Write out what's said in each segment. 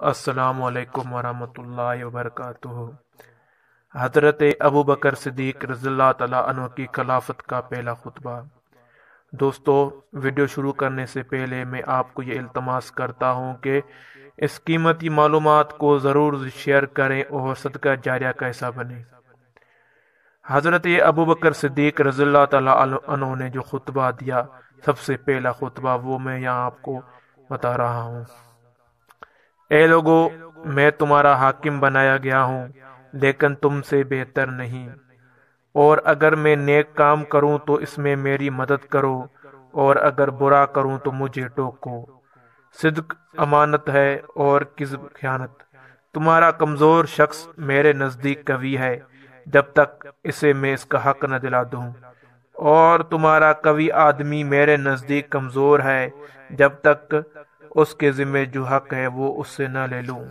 السلام علیکم ورحمۃ اللہ وبرکاتہ۔ حضرت ابو بکر صدیق رضی اللہ تعالیٰ عنہ کی خلافت کا پہلا خطبہ۔ دوستو، ویڈیو شروع کرنے سے پہلے میں آپ کو یہ التماس کرتا ہوں کہ اس قیمتی معلومات کو ضرور شیئر کریں اور صدقہ جاریہ کا حصہ بنیں۔ حضرت ابو بکر صدیق رضی اللہ تعالیٰ عنہ نے جو خطبہ دیا، سب سے پہلا خطبہ، وہ میں یہاں آپ کو بتا رہا ہوں۔ اے لوگو، میں تمہارا حاکم بنایا گیا ہوں، لیکن تم سے بہتر نہیں، اور اگر میں نیک کام کروں تو اس میں میری مدد کرو، اور اگر برا کروں تو مجھے ٹوکو۔ صدق امانت ہے اور کذب خیانت۔ تمہارا کمزور شخص میرے نزدیک قوی ہے جب تک اسے میں اس کا حق نہ دلا دوں، اور تمہارا قوی آدمی میرے نزدیک کمزور ہے جب تک اس کے ذمہ جو حق ہے وہ اس سے نہ لے لوں۔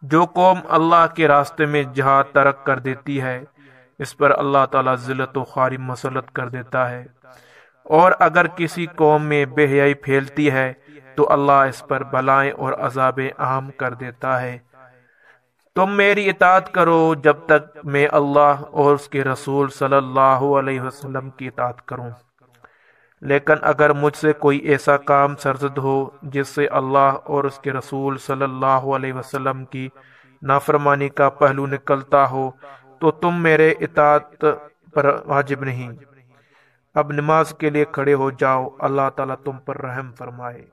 جو قوم اللہ کے راستے میں جہاد ترک کر دیتی ہے، اس پر اللہ تعالیٰ ذلت و خواری مسلط کر دیتا ہے، اور اگر کسی قوم میں بے حیائی پھیلتی ہے تو اللہ اس پر بلائیں اور عذابیں عام کر دیتا ہے۔ تم میری اطاعت کرو جب تک میں اللہ اور اس کے رسول صلی اللہ علیہ وسلم کی اطاعت کروں، لیکن اگر مجھ سے کوئی ایسا کام سرزد ہو جس سے اللہ اور اس کے رسول صلی اللہ علیہ وسلم کی نافرمانی کا پہلو نکلتا ہو تو تم میرے اطاعت پر واجب نہیں۔ اب نماز کے لیے کھڑے ہو جاؤ، اللہ تعالیٰ تم پر رحم فرمائے۔